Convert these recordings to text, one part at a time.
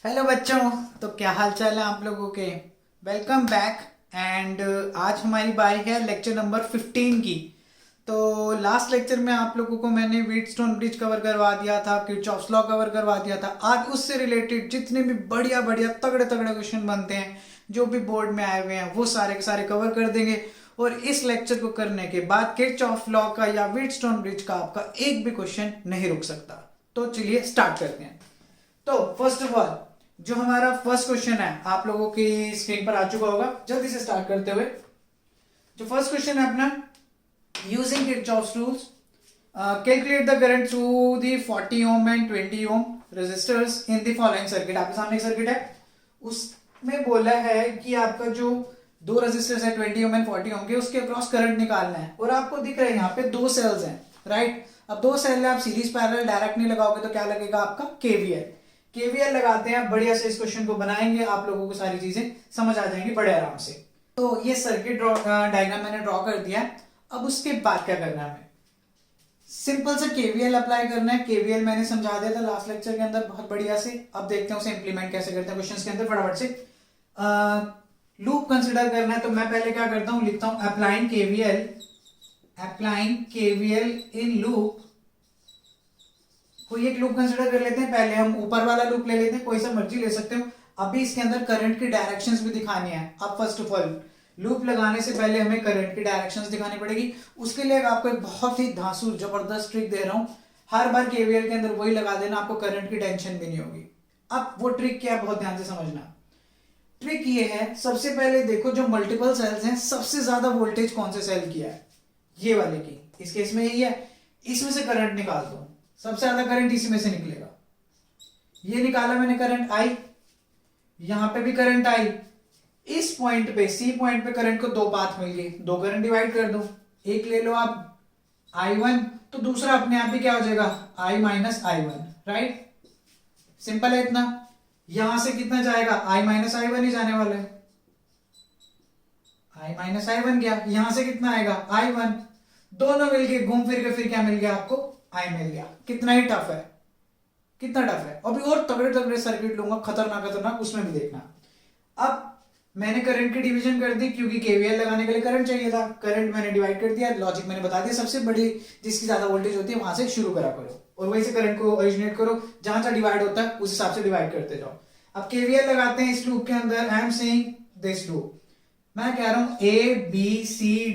Hello बच्चों। तो क्या हाल चाल है आप लोगों के। Welcome back. एंड आज हमारी बारी है लेक्चर नंबर 15 की। तो लास्ट लेक्चर में आप लोगों को मैंने व्हीटस्टोन ब्रिज कवर करवा दिया था, किरचॉफ्स लॉ कवर करवा दिया था। आज उससे रिलेटेड जितने भी बढ़िया बढ़िया तगड़े तगड़े क्वेश्चन बनते हैं जो भी बोर्ड में आए हुए हैं वो सारे के सारे कवर कर देंगे। और इस लेक्चर को करने के बाद किरचॉफ लॉ का या व्हीटस्टोन ब्रिज का आपका एक भी क्वेश्चन नहीं रुक सकता। तो चलिए स्टार्ट करते हैं। तो फर्स्ट ऑफ ऑल जो हमारा फर्स्ट क्वेश्चन है आप लोगों की स्क्रीन पर आ चुका होगा। जल्दी से स्टार्ट करते हुए जो फर्स्ट क्वेश्चन है अपना, using Kirchhoff's rules calculate the current through the 40 ohm and 20 ohm resistors in the following circuit. आपके सामने एक सर्किट है, उसमें बोला है कि आपका जो दो रेजिस्टर्स है 20 ओम एंड 40 ओम के, उसके अक्रॉस करंट निकालना है। और आपको दिख रहा है यहाँ पे दो सेल्स हैं, राइट। अब दो सेल आप सीरीज पैरेलल डायरेक्ट नहीं लगाओगे तो क्या लगेगा आपका केवीएल। केवीएल लगाते हैं, बढ़िया से इस क्वेश्चन को बनाएंगे, आप लोगों को सारी चीजें समझ आ जाएंगी बड़े आराम से। तो ये सर्किट डायग्राम मैंने ड्रॉ कर दिया है। अब उसके बाद क्या करना है, हमें सिंपल से केवीएल अप्लाई करना है। केवीएल मैंने समझा दिया था लास्ट लेक्चर के अंदर बहुत बढ़िया से। अब देखते हैं उसे इंप्लीमेंट कैसे करते हैं क्वेश्चंस के अंदर फटाफट से। लूप कंसिडर करना है तो मैं पहले क्या करता हूं, लिखता हूं अप्लाइंग केवीएल इन लूप। कोई एक लूप कंसिडर कर लेते हैं। पहले हम ऊपर वाला लूप ले लेते हैं, कोई सा मर्जी ले सकते हो। अभी इसके अंदर करंट की डायरेक्शंस भी दिखानी है। अब फर्स्ट ऑफ ऑल लूप लगाने से पहले हमें करंट की डायरेक्शंस दिखानी पड़ेगी। उसके लिए आपको एक बहुत ही धांसू जबरदस्त ट्रिक दे रहा हूं। हर बार केवीएल के अंदर वही लगा देना, आपको करंट की टेंशन भी नहीं होगी। अब वो ट्रिक क्या है, बहुत ध्यान से समझना। ट्रिक ये है, सबसे पहले देखो जो मल्टीपल सेल्स हैं सबसे ज्यादा वोल्टेज कौन से सेल की है, ये वाले की। इस केस में यही है, इसमें से करंट निकाल दो। सबसे ज्यादा करंट इसी में से निकलेगा। ये निकाला मैंने करंट आई, यहां पे भी करंट आई। इस पॉइंट पे सी पॉइंट पे करंट को दो पाथ मिल गए, दो करंट डिवाइड कर दो। एक ले लो आप I1, तो दूसरा अपने आप ही क्या हो जाएगा I minus I1, right. Simple है इतना। यहां से कितना जाएगा I माइनस I1 ही जाने वाला है। I माइनस I1 गया, यहां से कितना आएगा I1। दोनों मिलके घूम फिर के फिर क्या मिल गया आपको I मिल गया। कितना ही टफ है, कितना टफ है। अभी और तगड़े तगड़े सर्किट लूंगा खतरनाक खतरनाक, उसमें भी देखना। अब मैंने करंट की डिवीजन कर दी क्योंकि केवीएल लगाने के लिए करंट चाहिए था। करंट मैंने डिवाइड कर दिया, लॉजिक मैंने बता दिया। सबसे बड़ी जिसकी ज्यादा वोल्टेज होती है वहां से शुरू करा करो और वहीं से करंट को ओरिजिनेट करो। जहां जहां डिवाइड होता है उस हिसाब से डिवाइड करते जाओ। अब केवीएल लगाते हैं इस लूप के अंदर। I am saying this loop, मैं कह रहा हूं A B C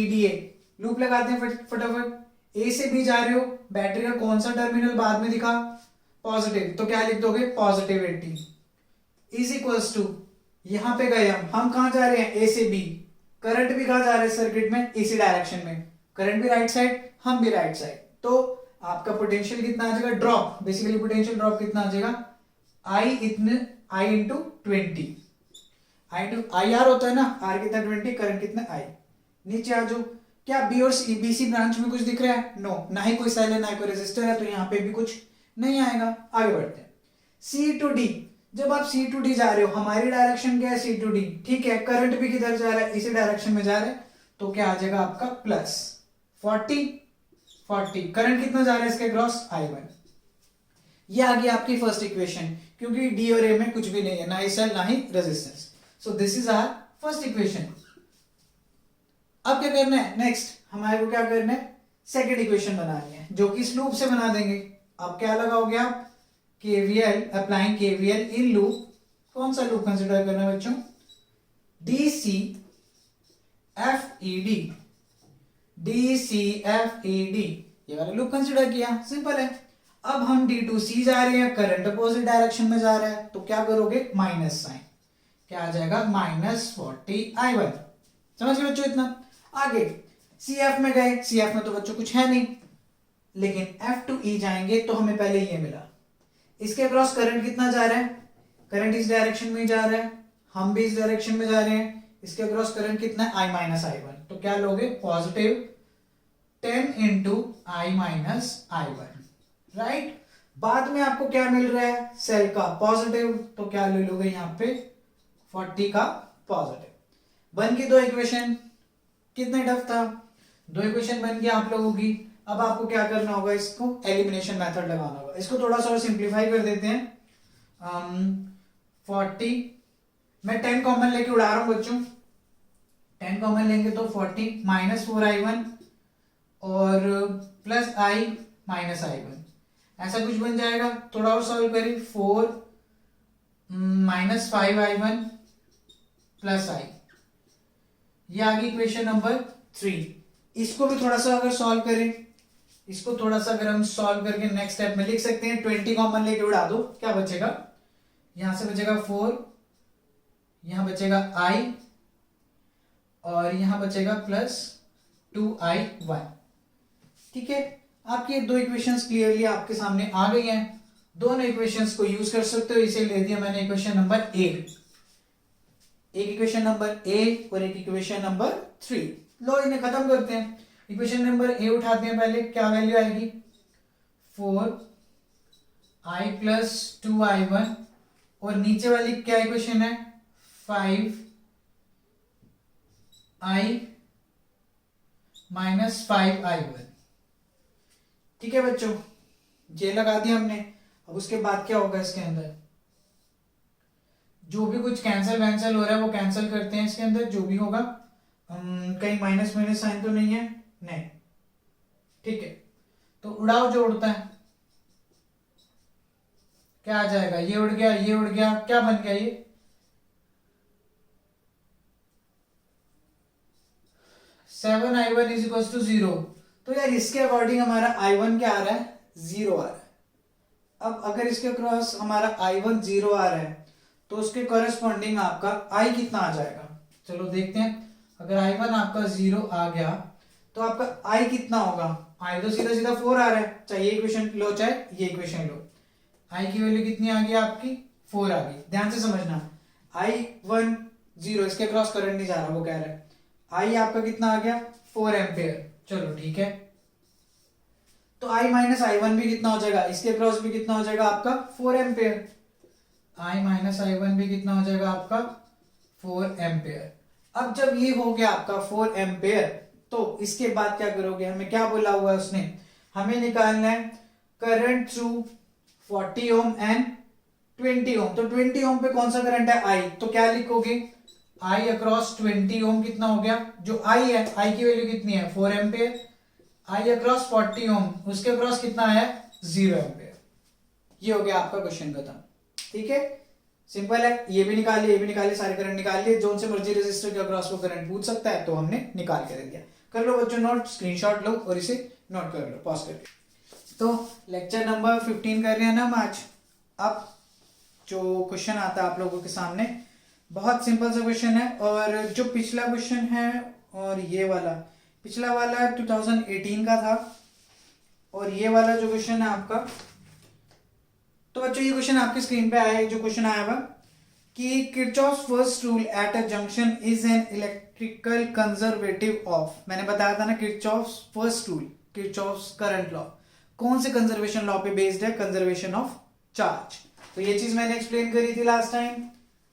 D A loop लगाते हैं फटाफट। ए से बी जा रहे हो, बैटरी का कौन सा टर्मिनल बाद में दिखा, पॉजिटिव, तो क्या लिख दोगे पॉजिटिव 80 इज इक्वल्स टू, यहां पे गए हम कहां जा रहे हैं ए से बी। करंट भी कहां जा रहा है सर्किट में, इसी डायरेक्शन में। करंट भी राइट साइड, हम भी राइट साइड। तो आपका पोटेंशियल कितना आ जाएगा, ड्रॉप। बेसिकली पोटेंशियल ड्रॉप कितना आ जाएगा आई इंटू 20। आई आर होता है ना, आर कितना 20, करंट कितना आई। नीचे आ जाओ। क्या बी और बीसी ब्रांच में कुछ दिख रहा है, नो। ना ही कोई सेल है ना ही कोई रेजिस्टर है, तो यहाँ पे भी कुछ नहीं आएगा। आगे बढ़ते हैं सी टू डी। जब आप सी टू डी जा रहे हो, हमारी डायरेक्शन क्या है सी टू डी, ठीक है। करंट भी किधर जा रहा है, इसी डायरेक्शन में जा रहा है, तो क्या आ जाएगा आपका प्लस 40। करंट कितना जा रहा है इसके क्रॉस I1। ये आ गई आपकी फर्स्ट इक्वेशन, क्योंकि डी और ए में कुछ भी नहीं है, ना ही सेल ना ही resistance. So this is our first equation. अब क्या करना है, नेक्स्ट हमारे को क्या करना है, सेकंड इक्वेशन बनानी है, जो कि इस लूप से बना देंगे। अब क्या लगाओगे आप, KVL, applying KVL in loop. कौन सा लूप कंसिडर करना है बच्चों, डीसी एफ ई डी, ये वाला लूप कंसिडर किया, सिंपल है। अब हम डी टू सी जा रहे हैं, करंट अपोजिट डायरेक्शन में जा रहा है, तो क्या करोगे माइनस साइन, क्या आ जाएगा -40I1। समझ गए बच्चों इतना। आगे सी एफ में गए, सी एफ में तो बच्चों कुछ है नहीं, लेकिन एफ टू ई जाएंगे तो हमें पहले ये मिला। इसके अक्रॉस करंट कितना जा रहा है, करंट इस डायरेक्शन में जा रहा है, हम भी इस डायरेक्शन में जा रहे हैं। इसके अक्रॉस करंट कितना है I माइनस I1, तो क्या लोगे positive 10 into I minus I1, right. बाद में आपको क्या मिल रहा है, सेल का पॉजिटिव, तो क्या ले लोगे यहाँ पे 40 का पॉजिटिव। बन गई दो इक्वेशन। कितने टफ था, दो इक्वेशन बन गई आप लोगों की। अब आपको क्या करना होगा, इसको एलिमिनेशन मेथड लगाना होगा। इसको थोड़ा सा और सिंप्लीफाई कर देते हैं। 40, मैं 10 कॉमन लेके उड़ा रहा हूँ बच्चों, 10 कॉमन लेंगे तो 40 माइनस 4i1 और प्लस i माइनस i1, ऐसा कुछ बन जाएगा। थोड़ा और सॉल्व करें, 4 माइनस 5i1 प्लस i, ये आ गई इक्वेशन नंबर 3। इसको भी थोड़ा सा अगर सॉल्व करें, इसको थोड़ा सा अगर हम सॉल्व करके नेक्स्ट स्टेप में लिख सकते हैं, 20 कॉमन लेके उड़ा दो, क्या बचेगा, यहां से बचेगा 4, यहां बचेगा i और यहां बचेगा प्लस 2i1। ठीक है, आपकी दो इक्वेशंस क्लियरली आपके सामने आ गई हैं। दोनों इक्वेशंस को यूज कर सकते हो, इसे ले दिया मैंने इक्वेशन नंबर ए, एक इक्वेशन नंबर ए और एक इक्वेशन नंबर 3। लो इन्हें खत्म करते हैं। इक्वेशन नंबर ए उठाते हैं पहले, क्या वैल्यू आएगी, 4i प्लस 2i1 और नीचे वाली क्या इक्वेशन है, 5i माइनस 5i1। ठीक है बच्चों, ये लगा दिया हमने। अब उसके बाद क्या होगा, इसके अंदर जो भी कुछ कैंसिल वैंसिल हो रहा है वो कैंसिल करते हैं इसके अंदर, जो भी होगा। कहीं माइनस माइनस साइन तो नहीं है, नहीं। ठीक है, तो उड़ाओ जो उड़ता है, क्या आ जाएगा, ये उड़ गया, ये उड़ गया, क्या बन गया ये, seven i1 is equal to 0। तो यार इसके अकॉर्डिंग हमारा i1 क्या आ रहा है, 0 आ रहा है। अब अगर इसके क्रॉस हमारा i1 0 आ रहा है तो उसके कॉरेस्पॉन्डिंग आपका i कितना आ जाएगा, चलो देखते हैं। अगर i1 आपका 0 आ गया तो आपका i कितना होगा, i तो सीधा सीधा 4 आ रहा है, चाहे ये इक्वेशन लो चाहे ये इक्वेशन लो, i की वैल्यू कितनी आ गई आपकी, 4 आ गई। ध्यान से समझना, i1 0, इसके क्रॉस करंट नहीं जा रहा, वो कह रहा है i आपका कितना आ गया, 4 एम्पियर। चलो ठीक है, तो i माइनस i1 भी कितना हो जाएगा, इसके क्रॉस भी कितना हो जाएगा आपका 4 एम्पियर। i माइनस i1 भी कितना हो जाएगा आपका 4 एम्पियर। अब जब ये हो गया आपका 4 एम्पियर, तो इसके बाद क्या करोगे, हमें क्या बोला हुआ है उसने, हमें निकालना है करंट थ्रू 40 ओम एंड 20 ओम। तो 20 ओम पे कौन सा करंट है, i, तो क्या लिखोगे, i अक्रॉस 20 ओम कितना हो गया, जो i है, i की वैल्यू कितनी है, 4 एम्पियर। i अक्रॉस 40 ओम, उसके अक्रॉस कितना है, 0 एम्पियर। ये हो गया आपका क्वेश्चन खत्म। ठीक है, सिंपल है, ये भी निकाल लिया, ये भी निकाल लिया, सारे करंट निकाल लिए, जो से मर्जी रेजिस्टर के अक्रॉस वो करंट पूछ सकता है, तो हमने निकाल के दे दिया। कर लो बच्चों नोट, स्क्रीनशॉट लो और इसे नोट कर लो पॉज करके। तो लेक्चर नंबर 15 कर रहे हैं ना हम आज। अब जो क्वेश्चन आता है आप लोगों के सामने, बहुत सिंपल सा क्वेश्चन है, और जो पिछला क्वेश्चन है और ये वाला, पिछला वाला 2018 का था और ये वाला जो क्वेश्चन है आपका, तो बच्चों ये क्वेश्चन आपकी स्क्रीन पे आया है, जो क्वेश्चन आया हुआ कि Kirchhoff's first rule at a junction is an electrical conservative of, मैंने बताया था ना Kirchhoff's first rule, Kirchhoff's current law कौन से कंजर्वेशन लॉ पे बेस्ड है, कंजर्वेशन ऑफ चार्ज। तो ये चीज मैंने एक्सप्लेन करी थी लास्ट टाइम,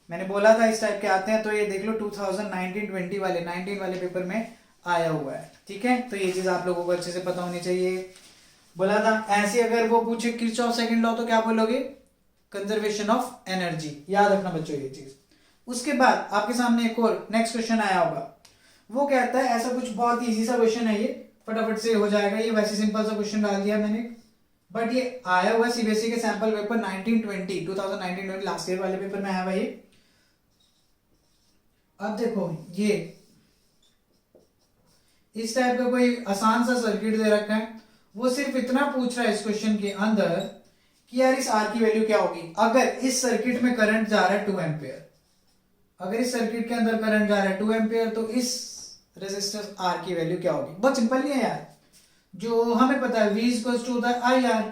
मैंने बोला था इस टाइप के आते हैं, तो ये देख लो 2019-20 वाले 19 वाले पेपर में आया हुआ है। ठीक है, तो ये चीज आप लोगों को अच्छे से पता होनी चाहिए। बोला था ऐसे अगर वो पूछे किरचॉफ सेकंड लॉ तो क्या बोलोगे, कंजर्वेशन ऑफ एनर्जी, याद रखना बच्चों ये चीज। उसके बाद आपके सामने एक और नेक्स्ट क्वेश्चन आया होगा, वो कहता है, ऐसा कुछ बहुत इजी सा क्वेश्चन है, ये फटाफट से हो जाएगा, ये वैसे सिंपल सा क्वेश्चन डाल दिया मैंने, बट ये आया हुआ सीबीएसई के सैंपल पेपर 2019-20 लास्ट ईयर वाले पेपर में आया हुआ ये। अब देखो ये इस टाइप का कोई आसान सा सर्किट दे रखा है, वो सिर्फ इतना पूछ रहा है इस क्वेश्चन के अंदर कि यार इस आर की वैल्यू क्या होगी अगर इस सर्किट में करंट जा रहा है 2 एम्पियर, अगर इस सर्किट के अंदर करंट जा रहा है 2 एम्पियर तो इस रेजिस्टेंस आर की वैल्यू क्या होगी। बहुत सिंपल ही है यार, जो हमें पता है V इक्वल्स टू होता है आई आर,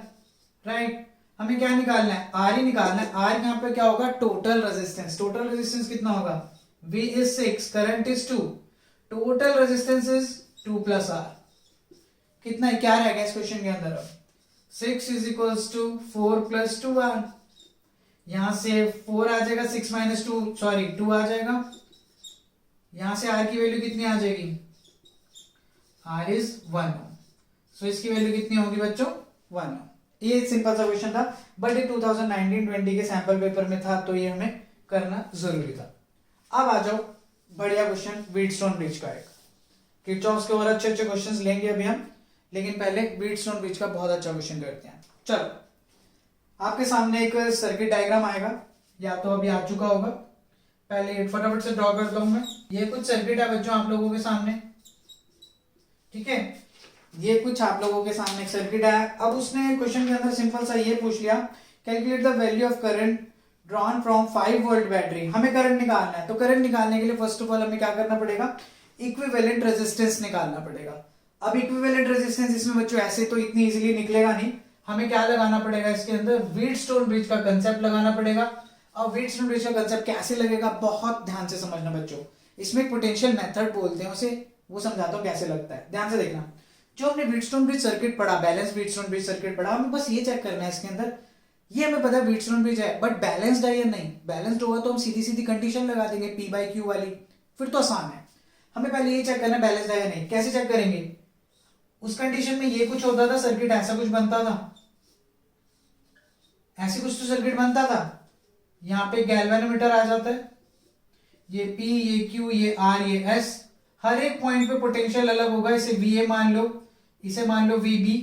राइट। हमें क्या निकालना है, आर ही निकालना है। आर यहाँ पे क्या होगा, टोटल रेजिस्टेंस, टोटल रेजिस्टेंस कितना होगा, V is 6, current is 2, total resistance is 2 plus R, कितना है, क्या रहेगा इस क्वेश्चन के अंदर, 6 is equals to 4 plus 2 R, यहां से 4 आ जाएगा, 6 माइनस 2 सॉरी 2 आ जाएगा, यहां से आर की वैल्यू कितनी आ जाएगी, आर इज 1, सो इसकी वैल्यू कितनी होगी बच्चों 1 ओम। ये सिंपल सा क्वेश्चन था, बट ये 2019-20 के सैंपल पेपर में था तो ये हमें करना जरूरी था। अब आ जाओ बढ़िया क्वेश्चन व्हीटस्टोन ब्रिज का एक। किरचॉफ के और अच्छे अच्छे क्वेश्चंस लेंगे अभी हम, लेकिन पहले व्हीटस्टोन ब्रिज का बहुत अच्छा क्वेश्चन करते हैं। चलो, आपके सामने एक सर्किट डायग्राम आएगा, या तो अभी आ चुका होगा, पहले फटाफट से ड्रॉ करता हूं मैं। ये कुछ सर्किट है बच्चों आप लोगों के सामने, ठीक है, ये कुछ आप लोगों के सामने एक सर्किट है। अब उसने क्वेश्चन के अंदर सिंपल सा ये पूछ लिया, calculate the value of current drawn from 5 volt battery. हमें करंट निकालना है, तो करंट निकालने के लिए फर्स्ट ऑफ ऑल हमें क्या करना पड़ेगा, इक्विवेलेंट रेजिस्टेंस निकालना पड़ेगा। अब इक्विवेलेंट रेजिस्टेंस इसमें बच्चों ऐसे तो इतनी इजीली निकलेगा नहीं, हमें क्या लगाना पड़ेगा, इसके अंदर व्हीटस्टोन ब्रिज का कंसेप्ट लगाना पड़ेगा। और व्हीटस्टोन ब्रिज का कंसेप्ट कैसे लगेगा, बहुत ध्यान से समझना बच्चों। इसमें एक पोटेंशियल मेथड बोलते हैं उसे, वो समझाता हूँ कैसे लगता है, ध्यान से देखना। जो हमने व्हीटस्टोन ब्रिज सर्किट पढ़ा, बैलेंस व्हीटस्टोन ब्रिज सर्किट पढ़ा, हमें बस ये चेक करना है इसके अंदर, ये हमें पता है व्हीटस्टोन ब्रिज है, बट बैलेंस्ड है या नहीं। बैलेंस्ड होगा तो हम सीधी सीधी कंडीशन लगा देंगे P/Q वाली, फिर तो आसान है। हमें पहले ये चेक करना है बैलेंस्ड है या नहीं। कैसे चेक करेंगे, उस कंडीशन में ये कुछ होता था, सर्किट ऐसा कुछ बनता था, ऐसे कुछ तो सर्किट बनता था। यहाँ पे गैल्वेनोमीटर आ जाता है, ये P, ये Q, ये R, ये S, हर एक पॉइंट पे पोटेंशियल अलग होगा। इसे VA मान लो, इसे मान लो VB,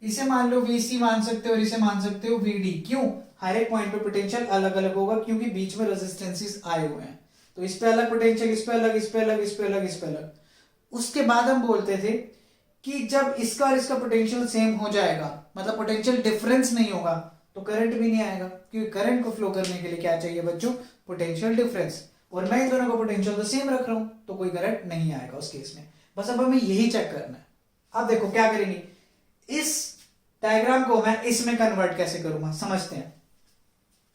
इसे मान लो VC मान सकते हो, और इसे मान सकते हो VD। क्यों, हर एक पॉइंट पे पोटेंशियल अलग अलग होगा, क्योंकि बीच में रेजिस्टेंसेस आए हुए हैं। तो इस पे अलग पोटेंशियल, इस पे अलग, इस पे अलग, इस पे अलग, इस पे अलग। उसके बाद हम बोलते थे कि जब इसका और इसका पोटेंशियल सेम हो जाएगा, मतलब पोटेंशियल डिफरेंस नहीं होगा, तो करंट भी नहीं आएगा, क्योंकि करंट को फ्लो करने के लिए क्या चाहिए बच्चों, पोटेंशियल डिफरेंस। और मैं इन दोनों का पोटेंशियल तो सेम रख रहा हूं, तो कोई करंट नहीं आएगा उस केस में। बस अब हमें यही चेक करना है। अब देखो क्या करेंगे, इस डायग्राम को मैं इसमें कन्वर्ट कैसे करूंगा, समझते हैं।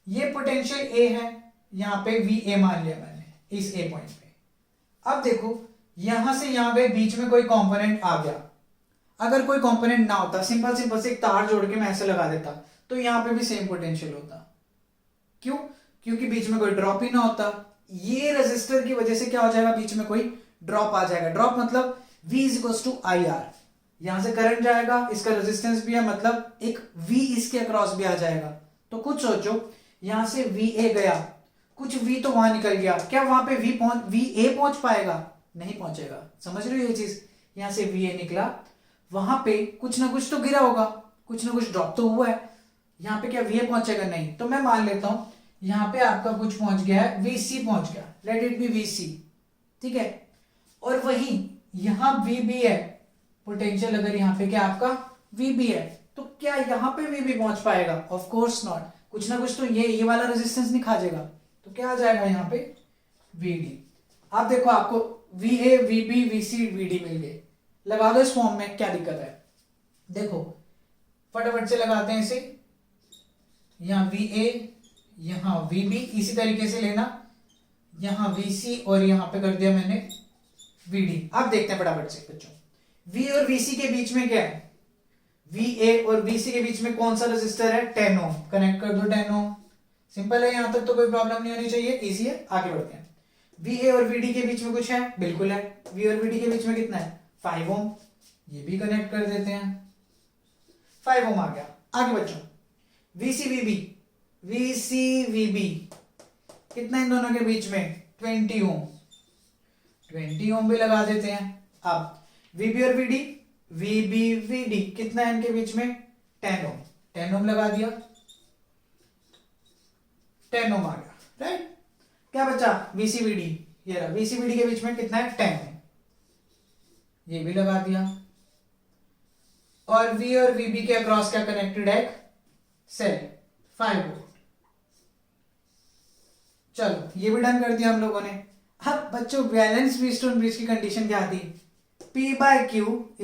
ये पोटेंशियल ए है, यहां पे VA मान लिया मैंने इस ए पॉइंट पे। अब देखो यहां से यहां पे बीच में कोई कंपोनेंट आ गया, अगर कोई कंपोनेंट ना होता, सिंपल सिंपल से एक तार जोड़ के मैं ऐसे लगा देता, तो यहां पे भी सेम पोटेंशियल होता। क्यों, क्योंकि बीच में कोई ड्रॉप ही ना होता। ये रेजिस्टर की वजह से क्या हो जाएगा, बीच में कोई ड्रॉप आ जाएगा। ड्रॉप मतलब V = IR, यहां से करंट जाएगा, इसका रेजिस्टेंस भी है, मतलब एक V इसके अक्रॉस भी आ जाएगा। तो कुछ सोचो, यहां से VA गया, कुछ V तो वहां निकल गया, क्या वहां पे VA पहुंच पाएगा, नहीं पहुंचेगा। समझ रहे हो ये चीज, यहां से VA निकला, वहां पे कुछ ना कुछ तो गिरा होगा, कुछ ना कुछ ड्रॉप तो हुआ है, यहां पे क्या VA पहुंचेगा, नहीं। तो मैं मान लेता हूं यहां पे आपका कुछ पहुंच गया है, VC पहुंच गया, लेट इट बी VC, ठीक है। और वही यहां VB है, पोटेंशियल अगर यहां पे क्या आपका VB है, तो क्या यहां पे VB पहुंच पाएगा, ऑफ कोर्स नॉट। कुछ ना कुछ तो ये वाला रेजिस्टेंस नहीं खा जाएगा, तो क्या आ जाएगा यहां पे VD। आप देखो आपको VA, VB, VC, VD मिल गए, लगा दो इस फॉर्म में, क्या दिक्कत है। देखो फटाफट से लगाते हैं इसे, यहां VA, यहां VB, इसी तरीके से लेना, यहां VC और यहां पे कर दिया मैंने VD। अब देखते हैं फटाफट से बच्चों, V और VC के बीच में क्या है, VA और VC के बीच में कौन सा रेजिस्टर है, 10 ओम। कनेक्ट कर दो 10 ओम, सिंपल है, यहां तक तो कोई प्रॉब्लम नहीं होनी चाहिए, इजी है। आगे बढ़ते हैं, VA और VD के बीच में कुछ है, बिल्कुल है। V और VD के बीच में कितना है, 5 ओम, ये भी कनेक्ट कर देते हैं, 5 ओम आ गया। आगे बच्चों, VC VB कितना इन दोनों के बीच में, 20 ओम, 20 ओम भी लगा देते हैं। अब VB और VD कितना है इनके बीच में, 10 ओम, 10 ओम लगा दिया, 10 ओम आ गया, राइट। क्या बचा, VCVD, ये रहा, VCVD के बीच में कितना है, 10 ओम, ये भी लगा दिया। और V और VB के अक्रॉस क्या कनेक्टेड है, सेल, 5 वोल्ट। चलो ये भी डन कर दिया हम लोगों ने। अब बच्चों बैलेंस व्हीटस्टोन ब्रिज की कंडीशन क्या थी, P/Q =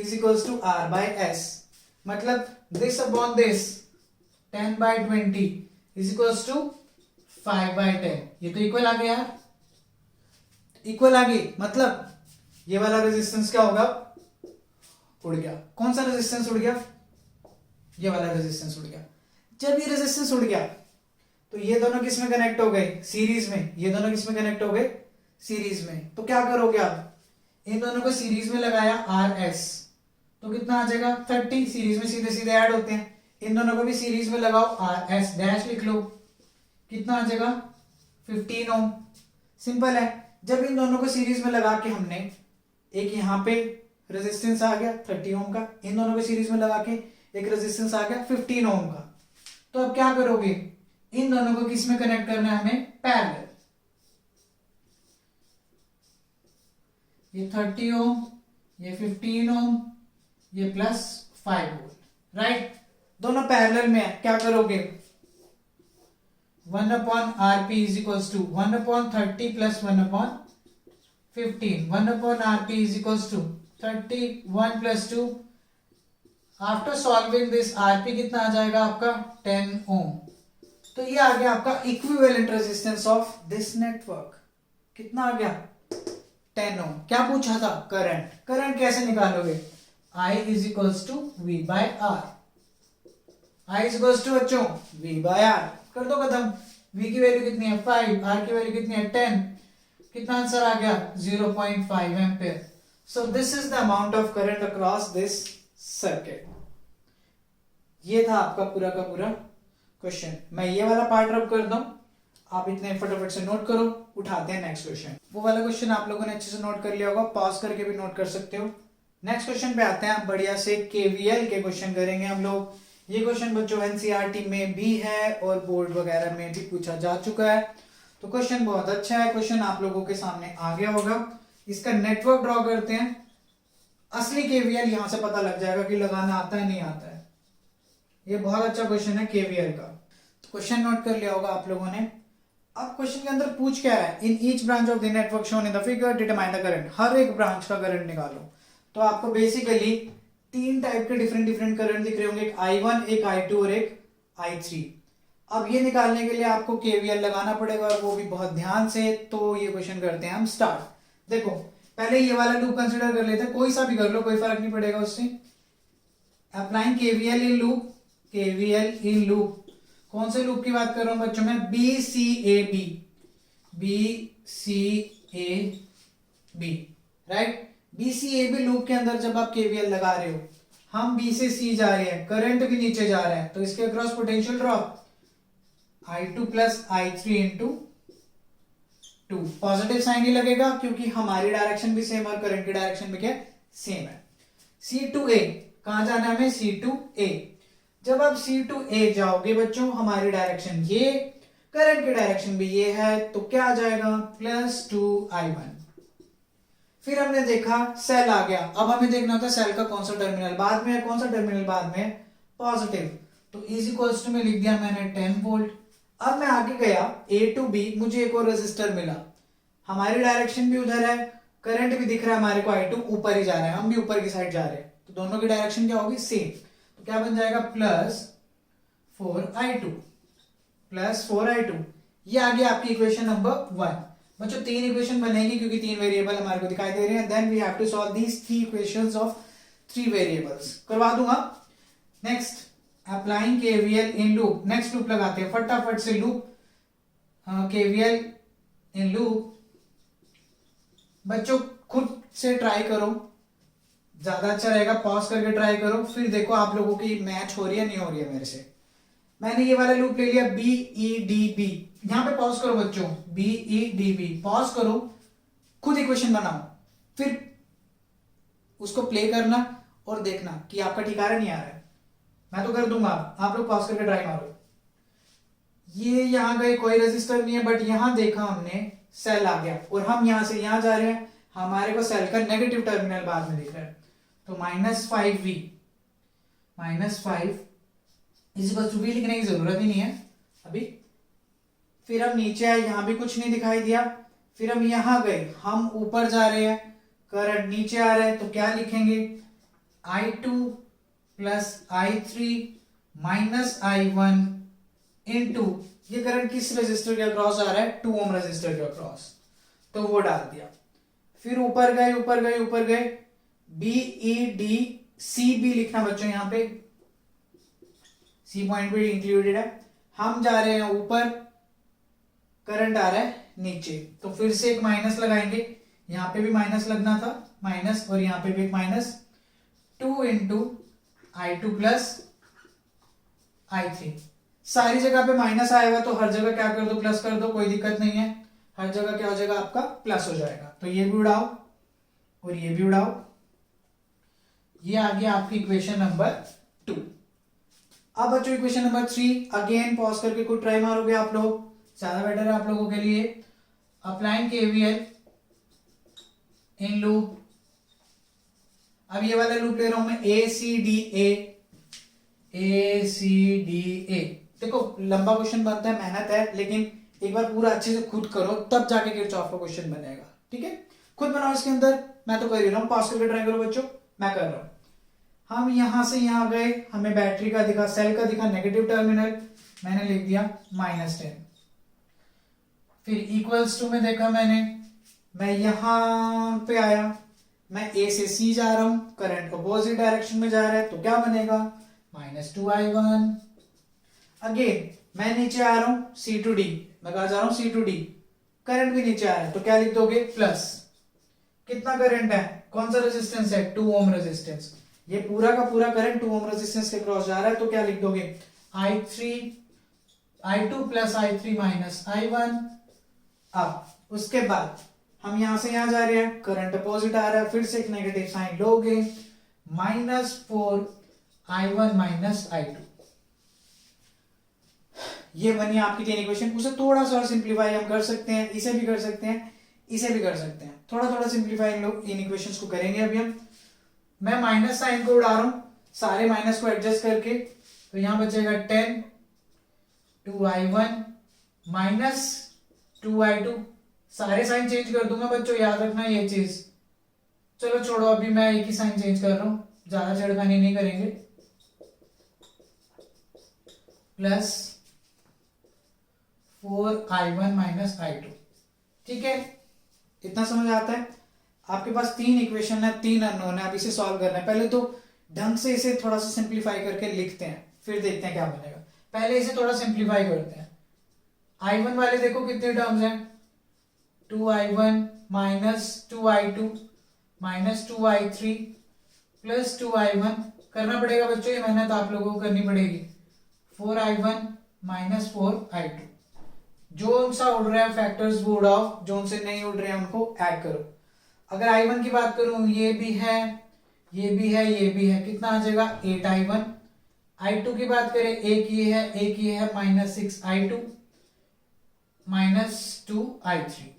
R/S, मतलब this upon this 10/20 = 5/10। ये तो इक्वल आ गया यार, इक्वल आ गई, मतलब ये वाला रेजिस्टेंस क्या होगा, उड़ गया। कौन सा रेजिस्टेंस उड़ गया, ये वाला रेजिस्टेंस उड़ गया। जब ये रेजिस्टेंस उड़ गया तो ये दोनों किस में कनेक्ट हो गए, सीरीज में। ये दोनों किस में कनेक्ट हो गए, सीरीज में। तो क्या करोगे आप, इन दोनों को सीरीज में लगाया RS, तो कितना आ जाएगा 30। सीरीज में सीधे सीधे ऐड होते हैं, इन दोनों को भी सीरीज में लगाओ, आर एस डैश लिख लो, कितना आ जाएगा 15 ओम। सिंपल है। जब इन दोनों को सीरीज में लगा के हमने एक यहाँ पे रेजिस्टेंस आ गया 30 ओम का, इन दोनों को सीरीज में लगा के एक रेजिस्टेंस आ गया 15 ओम का, तो अब क्या करोगे, इन दोनों को किस में कनेक्ट करना है हमें, पैरेलल। ये 30 ओम, ये 15 ओम, ये प्लस 5 वोल्ट, राइट। दोनों पैरेलल में है, क्या करोगे 1 upon R P is equals to 1 upon 30 plus 1 upon 15, 1 upon R P is equals to 31 plus 2। After solving this RP कितना आ जाएगा आपका 10 ओम। तो ये आ गया आपका equivalent resistance of this network, कितना आ गया 10 ओम। क्या पूछा था, करंट। करंट कैसे निकालोगे, I is equals to V by R, I is equals to बच्चों वी बाय आर। कर दो खत्म, v की वैल्यू कितनी है 5, r की वैल्यू कितनी है 10, कितना आंसर आ गया 0.5 ampere. So this is the amount of current across this circuit. ये था आपका पूरा का पूरा क्वेश्चन। मैं ये वाला पार्ट रब कर दूं, आप इतने फटाफट से नोट करो, उठाते हैं नेक्स्ट क्वेश्चन। वो वाला क्वेश्चन आप लोगों ने अच्छे से नोट कर लिया होगा, पॉज करके भी नोट कर सकते हो। नेक्स्ट क्वेश्चन पे आते हैं, बढ़िया से केवीएल के क्वेश्चन करेंगे हम लोग। ये क्वेश्चन बच्चों एनसीईआरटी में भी है और बोर्ड वगैरह में भी पूछा जा चुका है, तो क्वेश्चन बहुत अच्छा है। क्वेश्चन आप लोगों के सामने आ गया होगा। इसका नेटवर्क ड्रॉ करते हैं, असली केवीएल यहां से पता लग जाएगा कि लगाना आता है नहीं आता है। ये बहुत अच्छा क्वेश्चन है केवीएल का। तो क्वेश्चन नोट कर लिया होगा आप लोगों ने। अब क्वेश्चन के अंदर पूछ क्या रहा है, in each branch of the network shown in the figure determine the current. हर एक ब्रांच का करंट निकालो। तो आपको बेसिकली तीन टाइप के डिफरेंट डिफरेंट करंट दिख रहे होंगे, एक I1, एक I2 और एक I3। अब ये निकालने के लिए आपको केवीएल लगाना पड़ेगा और वो भी बहुत ध्यान से। तो ये क्वेश्चन करते हैं हम स्टार्ट। देखो पहले ये वाला लूप कंसीडर कर लेते हैं, कोई सा भी कर लो, कोई फर्क नहीं पड़ेगा उससे। Applying KVL in loop, KVL in loop. कौन से लूप की बात कर रहा हूं बच्चों में, BCAB, राइट। BCAB लूप के अंदर जब आप केवीएल लगा रहे हो, हम B से C जा रहे हैं, करंट भी नीचे जा रहा है, तो इसके across potential drop I2 plus I3 into 2। Positive sign ही लगेगा क्योंकि हमारी डायरेक्शन भी सेम और करंट की डायरेक्शन भी क्या सेम है। C2A, कहां जाना है हमें, C2A। जब आप C2A जाओगे बच्चों, हमारी डायरेक्शन ये, करंट की डायरेक्शन भी ये है, तो क्या आ जाएगा प्लस 2I1। फिर हमने देखा सेल आ गया। अब हमें देखना होता है सेल का कौन सा टर्मिनल बाद में है, कौन सा टर्मिनल बाद में है, पॉजिटिव। तो इज इक्वल्स टू में लिख दिया मैंने 10 वोल्ट। अब मैं आगे गया A to B, मुझे एक और रेजिस्टर मिला, हमारी डायरेक्शन भी उधर है, करंट भी दिख रहा है हमारे को I2 ऊपर ही जा रहा है, हम भी ऊपर की साइड जा रहे हैं, तो दोनों की डायरेक्शन क्या होगी सेम। तो क्या बन जाएगा प्लस 4I2, प्लस 4I2। ये आ गया आपकी इक्वेशन नंबर 1। बच्चों तीन इक्वेशन बनेगी क्योंकि तीन वेरिएबल हमारे को दिखाई दे रहे हैं। Then we have to solve these three equations of three variables. करवा दूंगा। Next applying KVL in loop. Next loop लगाते हैं फटाफट से लूप, केवीएल इन लूप। बच्चों खुद से ट्राई करो, ज्यादा अच्छा रहेगा, पॉज करके ट्राई करो, फिर देखो आप लोगों की मैच हो रही है नहीं हो रही है मेरे से। मैंने ये वाला लूप ले लिया BEDB, यहां पे पॉज करो बच्चों, BEDB पॉज करो, खुद इक्वेशन बनाओ, फिर उसको प्ले करना और देखना कि आपका ठीक आ रहा नहीं आ रहा है। मैं तो कर दूंगा, आप लोग पॉज करके ट्राई मारो। ये यहां गए, कोई रेजिस्टर नहीं है, बट यहां देखा हमने सेल आ गया और हम यहां से यहां जा रहे हैं, हमारे को सेल का नेगेटिव टर्मिनल बाद में दिख रहा है, तो -5V, -5 V लिखने की जरूरत ही नहीं है अभी। फिर हम नीचे आए, यहां भी कुछ नहीं दिखाई दिया। फिर हम यहां गए, हम ऊपर जा रहे हैं, करंट नीचे आ रहा है, तो क्या लिखेंगे I2 plus I3 minus I1 into, ये करंट किस रेजिस्टर के अक्रॉस आ रहा है, 2 ओम रेजिस्टर के अक्रॉस, तो वो डाल दिया। फिर ऊपर गए ऊपर गए ऊपर गए, BEDCB लिखना बच्चों, यहां पे C पॉइंट भी इंक्लूडेड है। हम जा रहे हैं ऊपर, करंट आ रहा है नीचे, तो फिर से एक माइनस लगाएंगे, यहां पे भी माइनस लगना था, माइनस, और यहां पे भी एक minus, 2 into I2 plus I3। सारी जगह पे माइनस आएगा तो हर जगह क्या कर दो, प्लस कर दो, कोई दिक्कत नहीं है। हर जगह क्या हो जाएगा आपका, प्लस हो जाएगा। तो ये भी उड़ाओ और ये भी उड़ाओ। ये आ गया आपकी इक्वेशन नंबर 2। अब बच्चों इक्वेशन नंबर 3, अगेन पॉज करके कुछ ट्राई मारोगे आप लोग, ज्यादा बेटर है आप लोगों के लिए। Applying KVL in loop. अब ये वाला लूप ले रहा हूं मैं, ACDA। देखो लंबा क्वेश्चन बनता है, मेहनत है, लेकिन एक बार पूरा अच्छे से खुद करो तब जाके किरचॉफ का क्वेश्चन बनेगा। ठीक है, खुद बनाओ इसके अंदर, मैं तो कर ही रहा हूं, पास करके ट्राई करो बच्चों, मैं कर रहा हूं। हम यहां से यहां गए, हमें बैटरी का दिखा, सेल का दिखा नेगेटिव टर्मिनल, मैंने लिख दिया -10। फिर इक्वल्स टू में देखा मैंने, मैं यहां पे आया, मैं A से C जा रहा हूं, करंट अपोजिट डायरेक्शन में जा रहा है, तो क्या बनेगा -2I1। अगेन मैं नीचे आ रहा हूं C to D, मैं कहा जा रहा हूं C to D, करंट भी नीचे आ रहा है, तो क्या लिख दोगे प्लस। कितना करंट है, कौन सा रेजिस्टेंस है, 2 ओम रेजिस्टेंस, ये पूरा का पूरा करंट 2 ओम रेजिस्टेंस के क्रॉस जा रहा है, तो क्या लिख दोगे I2 plus I3 minus I1। अब उसके बाद हम यहां से यहां जा रहे हैं, करंट अपोजिट आ रहा है, फिर से एक नेगेटिव साइन लोगे, -4I1 माइनस I2। ये बनी आपकी 3 इक्वेशन। उसे थोड़ा सा और सिंप्लीफाई हम कर सकते हैं, इसे भी कर सकते हैं, इसे भी कर सकते हैं, थोड़ा थोड़ा सिंप्लीफाई इन इक्वेशंस को करेंगे अभी हम। मैं माइनस साइन को उड़ा रहा हूं, सारे माइनस को एडजस्ट करके, तो यहां बचेगा 10 2I1 माइनस 2I2। सारे साइन चेंज कर दूंगा बच्चों, याद रखना ये चीज। चलो छोड़ो, अभी मैं एक ही साइन चेंज कर रहा हूं, ज्यादा छेड़खानी नहीं करेंगे। Plus 4I1 minus I2। ठीक है, इतना समझ आता है। आपके पास 3 इक्वेशन है, 3 अननोन है, अब इसे सॉल्व करना है। पहले तो ढंग से इसे थोड़ा सा सिंप्लीफाई करके लिखते हैं, फिर देखते हैं क्या बनेगा। पहले इसे थोड़ा सिंप्लीफाई करते हैं। I1 वाले देखो कितने टर्म्स हैं, 2I1 minus 2I2 minus 2I3 plus 2I1। करना पड़ेगा बच्चों, ये मेहनत आप लोगों को करनी पड़ेगी। 4I1 minus 4I2। जो सा उड़ रहा है फैक्टर्स वो उड़ाओ, जो उनसे नहीं उड़ रहे हैं उनको ऐड करो। अगर I1 की बात करूं, ये भी है, ये भी है, ये भी है, कितना आ जाएगा 8I1। I2 की बात करें, एक ये है, एक ये है, -6I2 माइनस 2I3।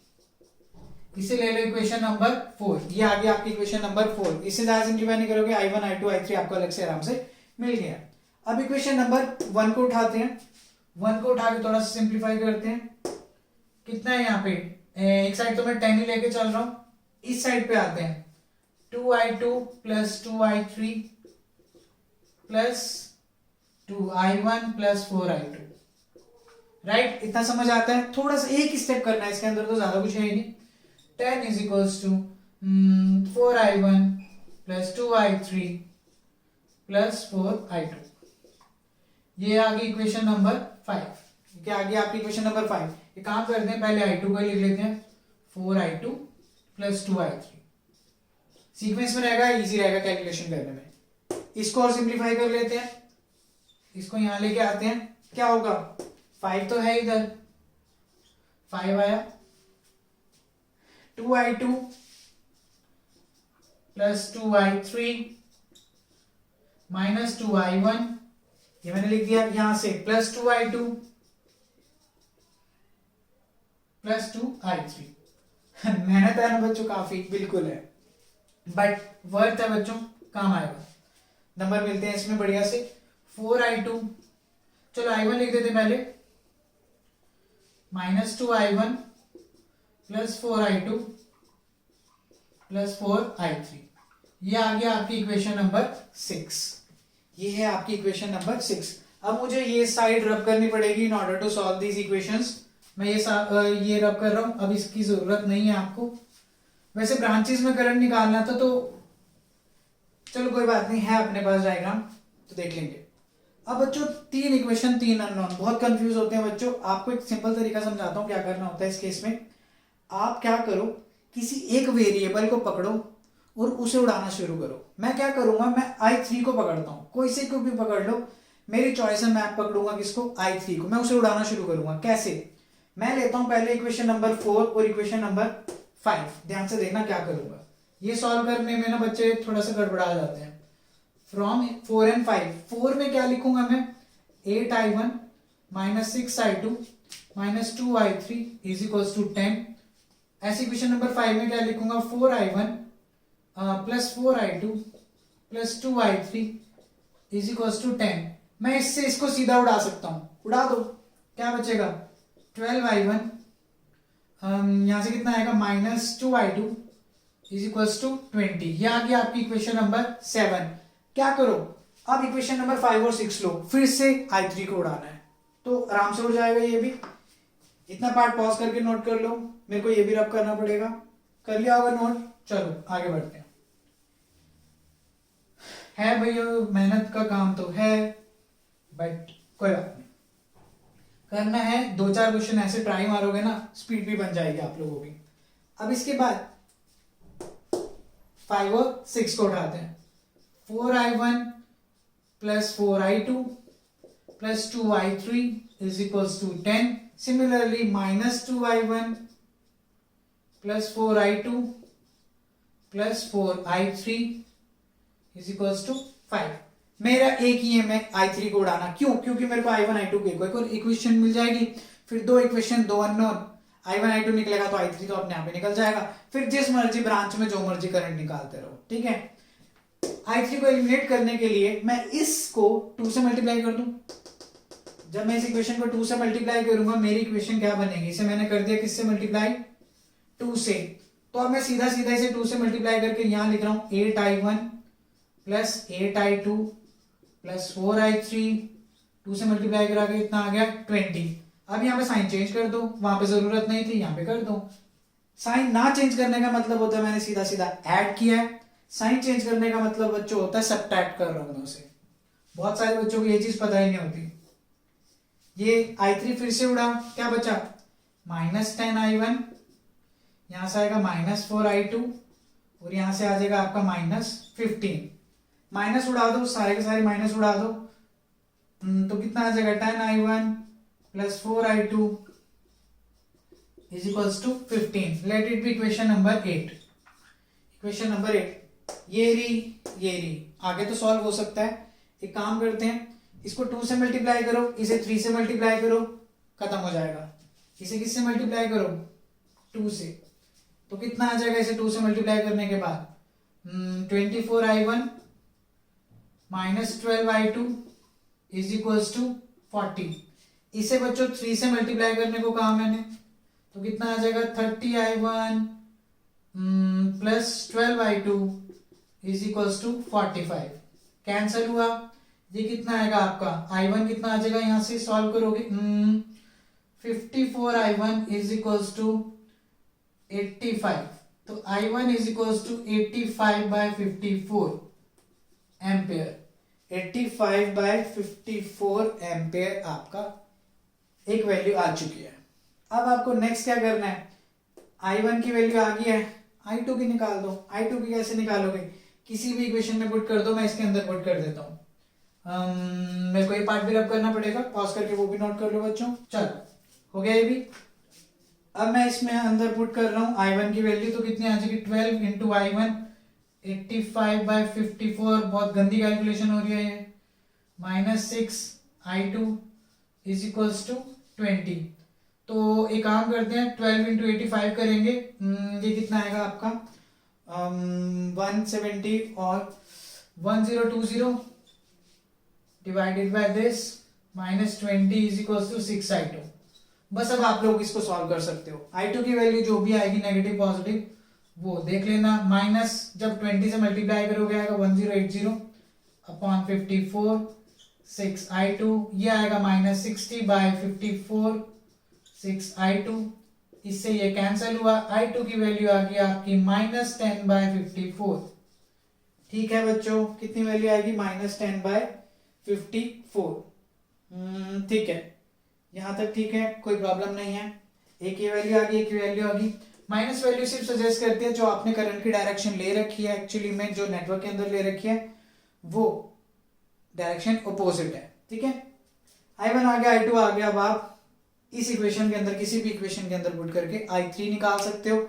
इसे ले लो इक्वेशन नंबर 4। ये आ गया आपकी इक्वेशन नंबर 4। इससे ज्यादा सिंप्लीफाई नहीं करोगे, I1 I2 I3 आपको अलग से आराम से मिल गया। अब इक्वेशन नंबर 1 को उठाते हैं, 1 को उठा के थोड़ा सा सिंप्लीफाई करते हैं। कितना है यहाँ पे, एक साइड तो मैं 10 ही लेके चल रहा हूं, इस साइड पे आते हैं 2I2 plus 2I3 plus 2I1 plus 4I2। Right, इतना समझ आता है। थोड़ा सा एक स्टेप करना है इसके अंदर, तो ज्यादा कुछ है ही नहीं। 10 is equals to 4I1 plus 2I3 plus 4I2। ये आ गई इक्वेशन नंबर 5। क्या आ गया आपकी इक्वेशन नंबर 5। ये काम करते हैं, पहले I2 को लिख लेते हैं, 4I2 प्लस 2I3। सीक्वेंस में रहेगा, इजी रहेगा कैलकुलेशन करने में। इसको और सिंप्लीफाई कर लेते हैं, इसको यहां लेके आते हैं, क्या होगा 5 तो है इधर, 5 आया, 2I2 plus 2I3 minus 2I1, ये मैंने लिख दिया यहां से, प्लस 2I2 प्लस 2I3। मेहनत है ना बच्चों, काफी, बिल्कुल है, बट वर्थ है बच्चों, काम आएगा। नंबर मिलते हैं इसमें बढ़िया से। 4I2, चलो I1 लिख देते पहले, minus 2I1 plus 4I2 plus 4I3। ये आ गया आपकी इक्वेशन नंबर 6। ये है आपकी इक्वेशन नंबर 6। अब मुझे ये साइड रब करनी पड़ेगी in order to solve these equations. मैं ये रब कर रहा हूं, अब इसकी जरूरत नहीं है आपको। वैसे ब्रांचेस में करंट निकालना था, तो चलो कोई बात नहीं, है अपने पास डायग्राम, तो देख लेंगे। अब बच्चों 3 इक्वेशन 3 अननोन, बहुत कंफ्यूज होते हैं बच्चों। आपको एक सिंपल तरीका समझाता हूं क्या करना होता है इस केस में। आप क्या करो, किसी एक वेरिएबल को पकड़ो, और उसे उड़ाना शुरू करो। मैं क्या करूंगा, मैं I3 को पकड़ता हूँ, कोई से को भी पकड़ लो, मेरी चॉइस है, मैं पकड़ूंगा किसको, I3 को। मैं उसे उड़ाना शुरू करूंगा। कैसे? मैं लेता हूं पहले इक्वेशन नंबर 4 और इक्वेशन नंबर 5। ध्यान से देखना क्या करूंगा। ये सॉल्व करने में ना बच्चे थोड़ा सा गड़बड़ा जाते हैं। फ्रॉम 4 and 5, 4 में क्या लिखूंगा मैं, 8I1 minus 6I2 minus 2I3 is equals to 10। ऐसे इक्वेशन नंबर 5 में क्या लिखूंगा, 4I1 plus 4I2 plus 2I3 is equals to 10। मैं इससे इसको सीधा उड़ा सकता हूं, उड़ा दो, क्या बचेगा, 12I1 यहां से कितना आएगा, minus 2I2 is equals to 20। ये आ गया आपकी इक्वेशन नंबर 7। क्या करो, अब इक्वेशन नंबर 5 और 6 लो, फिर से I3 को उड़ाना है, तो आराम से उड़ जाएगा ये भी। इतना पार्ट पॉज करके नोट कर लो, मेरे को ये भी रब करना पड़ेगा। कर लिया होगा नोट? चलो आगे बढ़ते हैं। है भैया, मेहनत का काम तो है, बट कोई बात नहीं, करना है। 2-4 क्वेश्चन ऐसे ट्राई मारोगे ना, स्पीड भी बन जाएगी आप लोगों की। अब इसके बाद 5 और 6 को उठाते हैं। 4I1 plus 4I2 plus 2I3 is equals to 10। Similarly minus 2I1 plus 4I2 plus 4I3 is equals to 5। मेरा एक ही है, मैं I3 को उड़ाना। क्यों? क्योंकि मेरे को I1 I2 की एक और इक्वेशन मिल जाएगी, फिर 2 इक्वेशन 2 अननोन, I1 I2 निकलेगा तो I3 तो अपने आप ही निकल जाएगा। फिर जिस मर्जी ब्रांच में जो मर्जी करंट निकालते रहो, ठीक है। I3 को एलिमिनेट करने के लिए मैं इसको 2 से मल्टीप्लाई कर दूं। जब मैं इस इक्वेशन को 2 से मल्टीप्लाई करूंगा, मेरी इक्वेशन क्या बनेगी, इसे मैंने कर दिया किससे मल्टीप्लाई, 2 से। तो अब मैं सीधा सीधा इसे 2 से मल्टीप्लाई करके यहां लिख रहा हूं 8I1 plus 8I2 plus 4I3, 2 से मल्टीप्लाई करा के इतना आ गया 20। अब यहाँ पे साइन चेंज कर दो, वहां पे जरूरत नहीं थी, यहाँ पे कर दो। साइन ना चेंज करने का मतलब होता है मैंने सीधा सीधा ऐड किया है, साइन चेंज करने का मतलब बच्चों होता है सब्ट्रैक्ट कर रहा हूं उसे। बहुत सारे बच्चों को ये चीज पता ही नहीं होती। ये I3 फिर से उड़ा, क्या बचा, माइनस 10I1, यहां से आएगा माइनस 4I2 और यहां से आ जाएगा आपका माइनस 15। माइनस उड़ा दो, सारे के सारे माइनस उड़ा दो, तो कितना आ जाएगा, 10I1 plus 4I2 is equals to 15। Let it be equation number 8। Equation number 8 ये री आगे तो सॉल्व हो सकता है। एक काम करते हैं, इसको 2 से मल्टीप्लाई करो, इसे 3 से मल्टीप्लाई करो, खत्म हो जाएगा। इसे किससे मल्टीप्लाई करो, 2 से, तो कितना आ जाएगा इसे 2 से मल्टीप्लाई करने के बाद, 24I1 minus 12I2 is equals to 40। इसे बच्चों 3 से मल्टीप्लाई करने को कहा मैंने, तो कितना आ जाएगा, 30I1 plus 12I2 is equals to 45। Cancel हुआ, ये कितना आएगा आपका, I1 कितना आ जाएगा, यहां से सॉल्व करोगे, 54I1 इज इक्वल्स टू 85। तो I1 is equals to 85/54 ampere. 85/54 ampere आपका एक वैल्यू आ चुकी है। अब आपको नेक्स्ट क्या करना है, I1 की वैल्यू आ गई है, I2 की निकाल दो। I2 की कैसे निकालोगे, किसी भी इक्वेशन में पुट कर दो, मैं इसके अंदर पुट कर देता हूँ। मेरे को ये पार्ट भी रब करना पड़ेगा, पॉज करके वो भी नोट कर लो बच्चों। चलो हो गया ये भी। अब मैं इसमें अंदर पुट कर रहा हूँ I1 की वैल्यू, तो कितनी आ जाएगी, 12 इंटू I1, 85/54, बहुत गंदी कैलकुलेशन हो रही है ये, minus 6I2 is equals to 20। तो एक काम करते हैं, 12 इंटू 85 करेंगे, ये कितना आएगा आपका, 170 और 1020 divided by this minus 20 is equals to 6I2। बस अब आप लोग इसको सॉल्व कर सकते हो। I2 की वैल्यू जो भी आएगी नेगेटिव पॉजिटिव वो देख लेना। माइनस जब 20 से मल्टीप्लाई करोगे आएगा 1080 अपॉन 54 6I2, ये आएगा माइनस 60/54 6I2। इससे ये कैंसिल हुआ, I2 की वैल्यू आ गई आपकी माइनस 10/54। ठीक है बच्चों, कितनी वैल्यू आएगी, माइनस 10/54। ठीक है, यहां तक ठीक है, कोई प्रॉब्लम नहीं है। एक ये वैल्यू आ गई, एक ये वैल्यू आ गई। माइनस वैल्यू सिर्फ सजेस्ट करती है जो आपने करंट की डायरेक्शन ले रखी है, एक्चुअली में जो नेटवर्क के अंदर ले रखी है वो डायरेक्शन अपोजिट है, ठीक है। I1 आ गया, I2 आ गया। अब आप इस इक्वेशन के अंदर, किसी भी इक्वेशन के अंदर पुट करके I3 निकाल सकते हो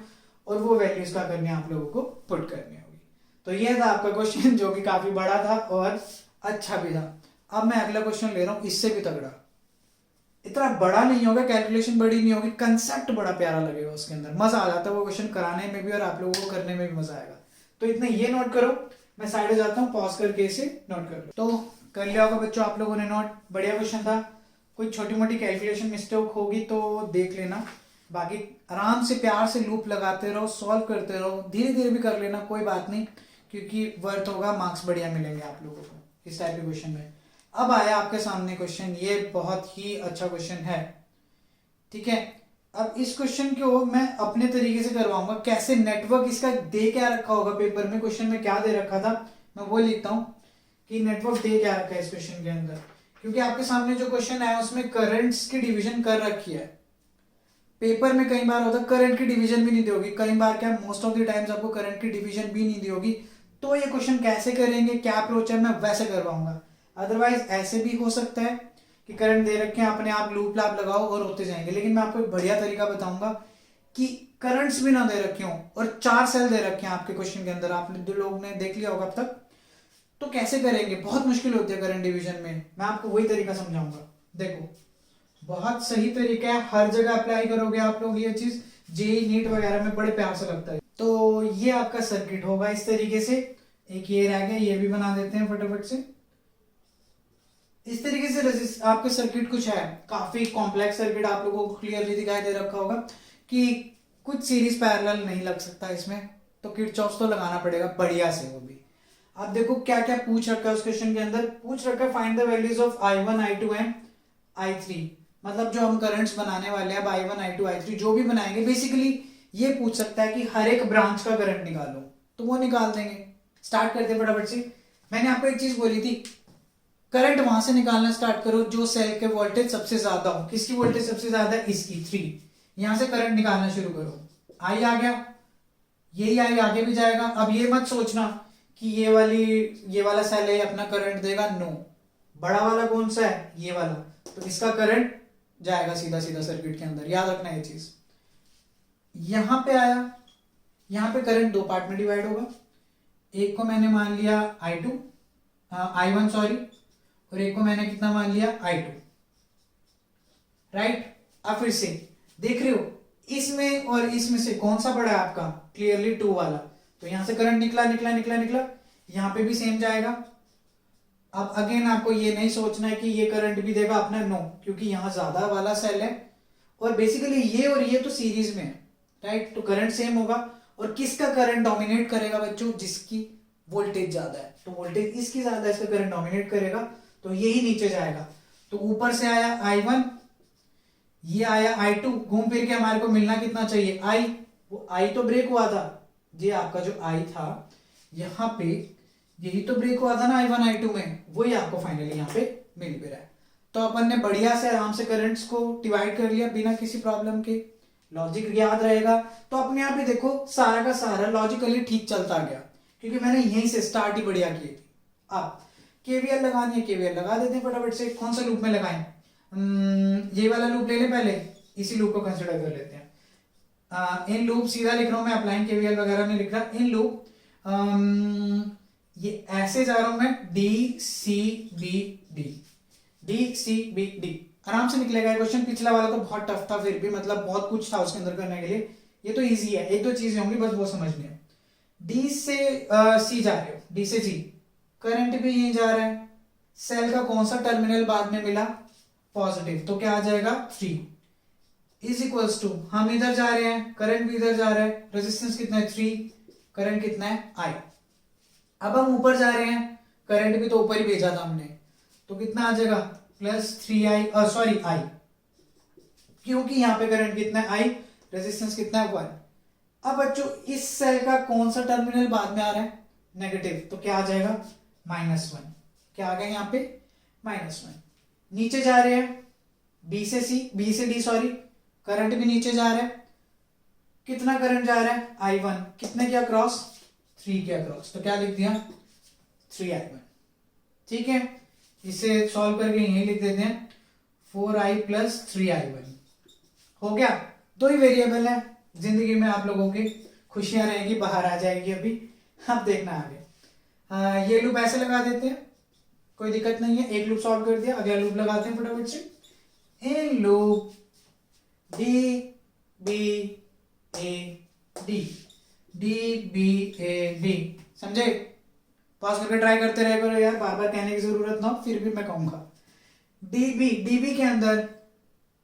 और वो वैल्यूज क्या करनी है आप लोगों को पुट करनी होगी। तो ये था आपका क्वेश्चन जो कि काफी बड़ा था और अच्छा भी था। अब मैं अगला क्वेश्चन ले रहा हूं, इससे भी तगड़ा। इतना बड़ा नहीं होगा, कैलकुलेशन बड़ी नहीं होगी, कंसेप्ट बड़ा प्यारा लगेगा उसके अंदर, मजा आ जाता है वो क्वेश्चन कराने में भी और आप लोगों को करने में भी मजा आएगा। तो इतना ये नोट करो, मैं साइड हो जाता हूँ, पॉज करके इसे नोट कर लो। तो कर लिया होगा बच्चों आप लोगों ने नोट। बढ़िया क्वेश्चन था, कोई छोटी मोटी कैलकुलेशन मिस्टेक होगी तो देख लेना, बाकी आराम से प्यार से लूप लगाते रहो, सॉल्व करते रहो, धीरे धीरे भी कर लेना, कोई बात नहीं, क्योंकि वर्थ होगा, मार्क्स बढ़िया मिलेंगे आप लोगों को इस टाइप के क्वेश्चन में। अब आया आपके सामने क्वेश्चन, ये बहुत ही अच्छा क्वेश्चन है, ठीक है। अब इस क्वेश्चन को मैं अपने तरीके से करवाऊंगा, कैसे नेटवर्क इसका दे क्या रखा होगा पेपर में, क्वेश्चन में क्या दे रखा था मैं वो लिखता हूं कि नेटवर्क दे क्या रखा है इस क्वेश्चन के अंदर। क्योंकि आपके सामने जो क्वेश्चन आया उसमें करंट्स की डिवीजन कर रखी है। पेपर में कई बार होता है करंट की डिवीजन भी नहीं दी होगी, कई बार क्या मोस्ट ऑफ द टाइम्स आपको करंट की डिवीजन भी नहीं दी होगी। तो ये क्वेश्चन कैसे करेंगे, क्या अप्रोच है, मैं वैसे करवाऊंगा। अदरवाइज ऐसे भी हो सकता है कि करंट दे रखे हैं, अपने आप लूप लाप लगाओ और होते जाएंगे। लेकिन मैं आपको एक बढ़िया तरीका बताऊंगा कि करंट्स भी ना दे रखे हो और 4 सेल दे रखे हैं आपके क्वेश्चन के अंदर, आपने दो लोग ने देख लिया होगा अब तक, तो कैसे करेंगे, बहुत मुश्किल होती है करंट डिवीजन में। मैं आपको वही तरीका समझाऊंगा, देखो बहुत सही तरीका है, हर जगह अप्लाई करोगे आप लोग ये चीज, जेई नीट वगैरह में बड़े प्यार से लगता है। तो ये आपका सर्किट होगा इस तरीके से, एक ये रह गया, ये भी बना देते हैं फटाफट से। इस तरीके से आपके सर्किट कुछ है, काफी कॉम्प्लेक्स सर्किट आप लोगों को क्लियरली दिखाई दे रखा होगा कि कुछ सीरीज पैरेलल नहीं लग सकता इसमें, तो किरचॉफ तो लगाना पड़ेगा बढ़िया से वो भी। अब देखो क्या क्या पूछ रखा है उस क्वेश्चन के अंदर, पूछ रखा है find the values of I1 I2 and I3, मतलब जो हम करंट्स बनाने वाले हैं I1 I2 I3 जो भी बनाएंगे, बेसिकली ये पूछ सकता है कि हर एक ब्रांच का करंट निकालो, तो वो निकाल देंगे। स्टार्ट करते हैं फटाफट से। मैंने आपको एक चीज बोली थी, करंट वहां से निकालना स्टार्ट करो जो सेल के वोल्टेज सबसे ज्यादा हो। किसकी वोल्टेज सबसे ज्यादा है, इसकी 3। यहां से करंट निकालना शुरू करो, आई आ गया, यही आई आगे भी जाएगा। अब ये मत सोचना कि ये वाला सेल है अपना करंट देगा, नो, बड़ा वाला कौन सा है, ये वाला, तो इसका करंट जाएगा सीधा सीधा सर्किट के अंदर, याद रखना ये चीज। यहां पे आया, यहां पे करंट दो पार्ट में डिवाइड होगा, एक को मैंने मान लिया I1 सॉरी, और एक को मैंने कितना मान लिया I2, राइट। अब फिर से देख रहे हो, इसमें और इसमें से कौन सा बड़ा है आपका, क्लियरली 2 वाला, तो यहां से करंट निकला निकला निकला निकला, यहां पे भी सेम जाएगा। अब अगेन आपको ये नहीं सोचना है कि ये करंट भी देगा अपना, नो, क्योंकि यहां ज्यादा वाला सेल है और बेसिकली ये और ये तो सीरीज में है, राइट, तो करंट सेम होगा। और किसका करंट डोमिनेट करेगा बच्चों, जिसकी वोल्टेज ज्यादा है, तो वोल्टेज इसकी ज्यादा है, इसका करंट डोमिनेट करेगा, तो यही नीचे जाएगा। तो ऊपर से आया I1, ये आया I2, घूम फिर के हमारे को मिलना कितना चाहिए, I, वो I तो ब्रेक हुआ था, ये आपका जो I था यहाँ पे, यही तो ब्रेक हुआ था ना I1 I2 में, वही आपको फाइनली यहाँ पे मिल भी रहा है। तो अपन ने बढ़िया से आराम से करंट्स को डिवाइड कर लिया बिना किसी प्रॉब्लम के, लॉजिक याद रहेगा तो अपने आप ही देखो सारा का सारा लॉजिकली ठीक चलता गया, क्योंकि मैंने यहीं से स्टार्ट ही बढ़िया की थी। अब केवीएल लगानी है, केवीएल लगा देते हैं फटाफट से। कौन सा लूप में लगाएं, ये वाला लूप ले लें पहले, इसी लूप को कंसिडर कर लेते हैं। इन लूप सीधा लिख रहा हूं मैं, अप्लाइंग केवीएल वगैरह नहीं लिख रहा, इन लूप ये ऐसे जा रहा हूं मैं, D C B D, D C B D, आराम से निकलेगा क्वेश्चन। पिछला वाला तो बहुत टफ था, फिर भी मतलब बहुत कुछ था उसके अंदर करने के लिए, ये तो इजी है, एक दो चीजें होंगी बस वो समझनी है। डी से सी जा रहे हो, डी से जी, करंट भी यहीं जा रहा है, सेल का कौन सा टर्मिनल बाद में मिला, पॉजिटिव, तो क्या आ जाएगा 3 इज इक्वल्स टू, हम इधर जा रहे हैं, करंट भी इधर जा रहा है, रेजिस्टेंस कितना है 3, करंट कितना है I। अब हम ऊपर जा रहे हैं, करंट भी तो ऊपर ही भेजा था हमने, तो कितना आ जाएगा +3I, सॉरी I, क्योंकि यहां पे करंट कितना है I, रेजिस्टेंस कितना है 1। अब बच्चों इस सेल का कौन सा टर्मिनल बाद में आ रहा है, नेगेटिव, तो क्या आ जाएगा -1, क्या आ गया यहाँ पे -1। नीचे जा रहे हैं बी से डी सॉरी, करंट भी नीचे जा रहा है, कितना करंट जा रहा है I1, कितने के अक्रॉस, 3 के अक्रॉस, तो क्या लिख दिया 3I1। ठीक है, इसे सॉल्व करके यही लिख देते हैं 4I प्लस 3I1। हो गया, दो ही वेरिएबल है, जिंदगी में आप लोगों की खुशियां रहेगी, बाहर आ जाएगी अभी, अब देखना आगे। ये लूप ऐसे लगा देते हैं, कोई दिक्कत नहीं है, एक लूप सॉल्व कर दिया, अगला लूप लगाते हैं फटाफट से। In loop D B A D, D B A D, समझे? पॉज करके ट्राई करते रहे करो यार, बार बार कहने की जरूरत ना हो, फिर भी मैं कहूंगा। डीबी के अंदर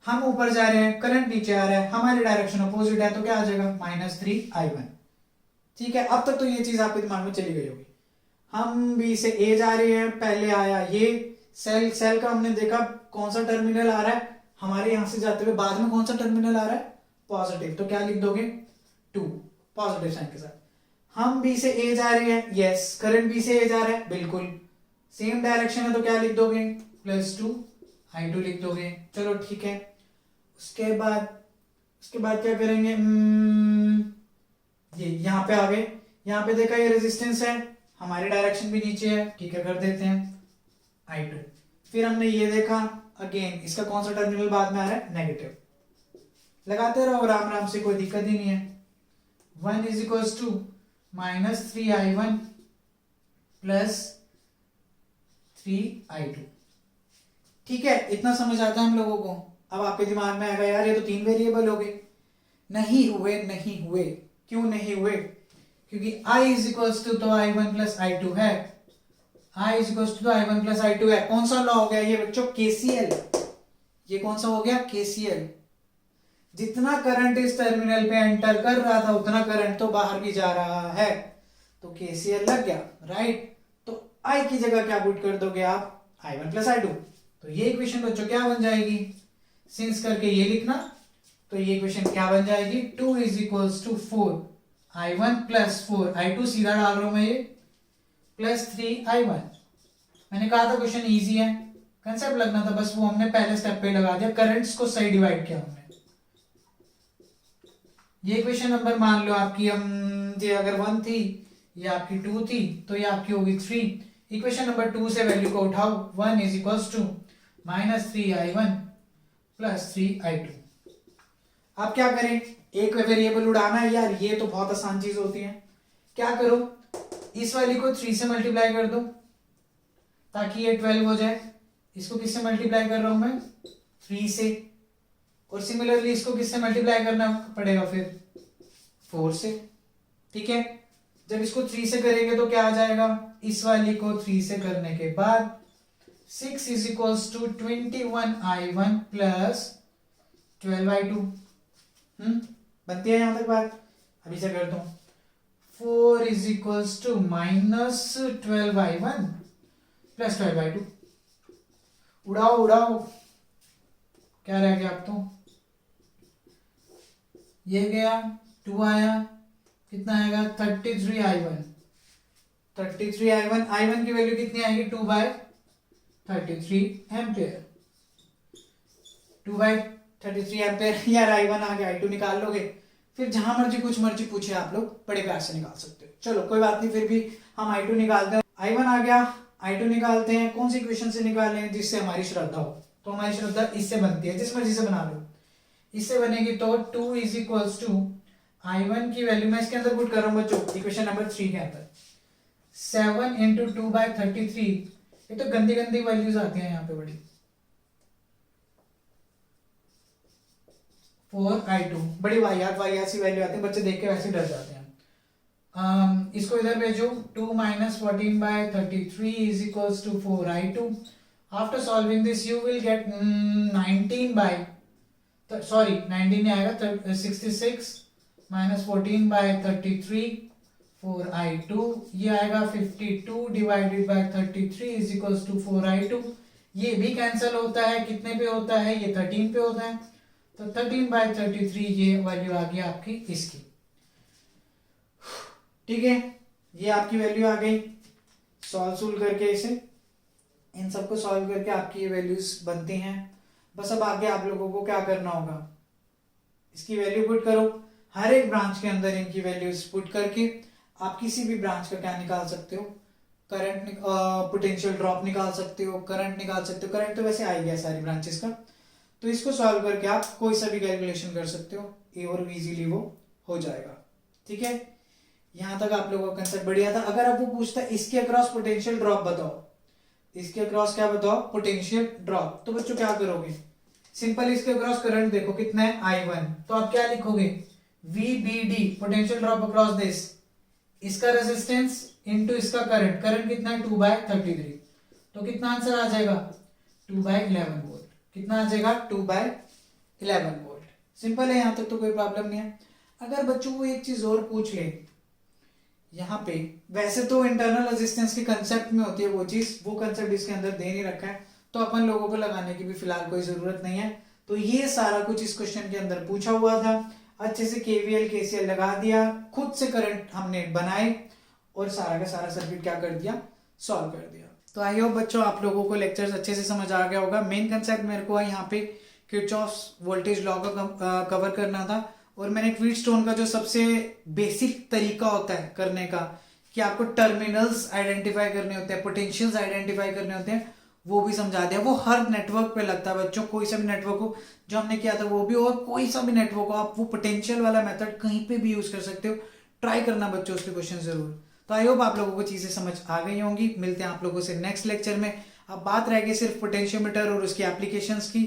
हम ऊपर जा रहे हैं, करंट नीचे आ रहा है, हमारी डायरेक्शन अपोजिट है, तो क्या आ जाएगा -3I1। ठीक है, अब तक तो ये चीज आपके दिमाग में चली गई होगी। हम बी से ए जा रहे हैं, पहले आया ये सेल का हमने देखा कौन सा टर्मिनल आ रहा है हमारे यहां से जाते हुए, बाद में कौन सा टर्मिनल आ रहा है पॉजिटिव, तो क्या लिख दोगे 2 पॉजिटिव साइन के साथ। हम बी से ए जा रहे हैं, यस करंट बी से ए जा रहा है, बिल्कुल सेम डायरेक्शन है, तो क्या लिख दोगे +2I2 लिख दोगे। चलो ठीक है, उसके बाद क्या करेंगे, ये यहाँ पे आ गए, यहाँ पे देखा ये रेजिस्टेंस है, हमारी डायरेक्शन भी नीचे है, ठीक है कर देते हैं I2। फिर हमने ये देखा अगेन, इसका कौन सा टर्मिनल बाद में आ रहा है नेगेटिव, लगाते रहो राम राम से, कोई दिक्कत ही नहीं है। 1 is equals to -3I1 plus 3I2। ठीक है, इतना समझ आता है हम लोगों को। अब आपके दिमाग में आएगा यार ये तो 3 वेरिएबल हो गए, नहीं हुए, क्यों नहीं हुए? क्योंकि I इज इक्वल्स टू तो I1 प्लस I2 है, I is equals to I1 plus I2 है। कौन सा लॉ हो गया ये बच्चों? KCL। ये कौन सा हो गया? KCL। जितना करंट इस टर्मिनल पे एंटर कर रहा था उतना करंट तो बाहर भी जा रहा है, तो KCL लग गया, राइट? तो I की जगह क्या पुट कर दोगे आप? I1 plus I2। तो ये इक्वेशन बच्चों क्या बन जाएगी? सिंस करके ये लिखना, तो ये इक्वेशन क्या बन जाएगी? 2 is equals to 4I1 plus 4I2 सीधा डाल रहा हूं मैं ये, प्लस 3I1। मैंने कहा था क्वेश्चन इजी है, कंसेप्ट लगना था बस, वो हमने पहले स्टेप पे लगा दिया, करंट्स को सही डिवाइड किया हमने। ये इक्वेशन नंबर मान लो आपकी, हम ये अगर 1 थी, ये आपकी 2 थी, तो ये आपकी होगी 3। इक्वेशन नंबर 2 से वैल्यू को उठाओ, 1 is equals to -3I1 plus 3I2। अब क्या करें? एक वेरिएबल उड़ाना है यार, ये तो बहुत आसान चीज होती है। क्या करो, इस वाली को 3 से मल्टीप्लाई कर दो ताकि ये 12 हो जाए। इसको किससे मल्टीप्लाई कर रहा हूं मैं? 3 से। और सिमिलरली इसको किससे मल्टीप्लाई करना पड़ेगा फिर? 4 से। ठीक है, जब इसको 3 से करेंगे तो क्या आ जाएगा? इस वाली को 3 से करने के बाद 6 is equals to 21I1 plus 12I2। बनती है यहां तक बात? अभी से करता हूं। 4 is equals to -12I1 plus 12I2। उड़ाओ, क्या रह गया अब? तो ये गया, 2 आया, कितना आएगा? 33I1। 33I1, I1 की वैल्यू कितनी आएगी? 2/33 एम्पेयर। 2/33 एम्पेयर। यार I1 आ गया, I2 निकाल लोगे, फिर जहां मर्जी कुछ मर्जी पूछे आप लोग, बड़े प्यार से निकाल सकते हो। चलो कोई बात नहीं, फिर भी हम I2 निकालते हैं। I1 आ गया, I2 निकालते हैं। कौन सी इक्वेशन से निकालें? जिससे हमारी श्रद्धा हो। तो हमारी श्रद्धा इससे बनती है, जिस मर्जी से बना लो, इससे बनेगी। तो 2 इज इक्वल्स टू I1 की वैल्यू मैं इसके अंदर पुट कर रहा हूं बच्चों, इक्वेशन नंबर 3 के अंदर, 7 इंटू 2/33। ये तो गंदी वैल्यूज आती हैं यहाँ पे बड़ी। 4I2 बड़ी वाहियात सी वैल्यू आती है, बच्चे देख के वैसे डर जाते हैं। इसको इधर भेजो, 2 - 14/33 is equals to 4I2। After solving this you will get 19 नहीं आएगा, 66 - 14/33 4I2, ये आएगा 52 divided by 33 is equals to 4I2। ये भी कैंसिल होता है, कितने पे होता है? ये 13 पे होता है, तो 13/33 ये वैल्यू आ गई आपकी इसकी। ठीक है, ये आपकी वैल्यू आ गई। सॉल्व करके इसे, इन सबको सॉल्व करके आपकी ये वैल्यूज बनती हैं। बस अब आगे आप लोगों को क्या करना होगा? इसकी वैल्यू पुट करो। हर एक ब्रांच के अंदर इनकी वैल्यूज पुट करके आप किसी भी ब्रांच का क्या निकाल सकते हो, करंट, पोटेंशियल ड्रॉप निकाल सकते हो, करंट निकाल सकते हो। करंट तो वैसे आ ही गया सारी ब्रांचेस का, तो इसको सॉल्व करके आप कोई सा भी कैलकुलेशन कर सकते हो ए और इजीली वो हो जाएगा। ठीक है, यहां तक आप लोगों का कंसेप्ट बढ़िया था। अगर आप वो पूछता है इसके अक्रॉस पोटेंशियल ड्रॉप बताओ, इसके अक्रॉस क्या बताओ, पोटेंशियल ड्रॉप, तो बच्चों क्या करोगे, सिंपल इसके अक्रॉस करंट देखो कितना है I1, तो आप क्या लिखोगे VBD, potential drop across this, इसका रेजिस्टेंस इनटू इसका करंट, करंट कितना है 2/33, तो कितना आंसर आ जाएगा 2/11 वोल्ट। कितना आ जाएगा 2/11 वोल्ट। सिंपल है, यहां तक तो कोई प्रॉब्लम नहीं है। अगर बच्चों को एक चीज और पूछ ले, यहाँ पे वैसे तो इंटरनल रेजिस्टेंस के कंसेप्ट में होती है वो चीज, वो कंसेप्ट इसके अंदर दे नहीं रखा है, तो अपन लोगों को लगाने की भी फिलहाल कोई जरूरत नहीं है। तो ये सारा कुछ इस क्वेश्चन के अंदर पूछा हुआ था, अच्छे से केवीएल केसीएल लगा दिया, खुद से करंट हमने बनाए और सारा का सारा सर्किट क्या कर दिया, सॉल्व कर दिया। तो आई होप बच्चों आप लोगों को लेक्चर्स अच्छे से समझ आ गया होगा। मेन कंसेप्ट मेरे को यहाँ पे किरचॉफ्स वोल्टेज लॉ का कवर करना था, और मैंने एक व्हीटस्टोन का जो सबसे बेसिक तरीका होता है करने का, कि आपको टर्मिनल्स आइडेंटिफाई करने होते हैं, पोटेंशियल्स आइडेंटिफाई करने होते हैं, वो भी समझा दिया। वो हर नेटवर्क पे लगता है बच्चों, कोई सा भी नेटवर्क हो जो हमने किया था वो भी, और कोई सा भी नेटवर्क हो आप वो पोटेंशियल वाला मेथड कहीं पे भी यूज कर सकते हो। ट्राई करना बच्चों उसके क्वेश्चन जरूर। तो आई होप आप लोगों को चीजें समझ आ गई होंगी। मिलते हैं आप लोगों से नेक्स्ट लेक्चर में। अब बात रह गई सिर्फ पोटेंशियोमीटर और उसकी एप्लीकेशंस की,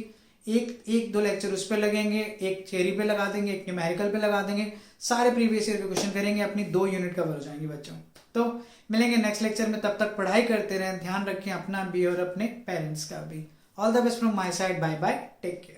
एक दो लेक्चर उस पर लगेंगे, एक थ्योरी पे लगा देंगे, एक न्यूमेरिकल पे लगा देंगे, सारे प्रीवियस ईयर के क्वेश्चन करेंगे, अपनी 2 यूनिट कवर हो जाएंगी बच्चों। तो मिलेंगे नेक्स्ट लेक्चर में, तब तक पढ़ाई करते रहें, ध्यान रखें अपना भी और अपने पेरेंट्स का भी। All the best from my side, bye bye, take care.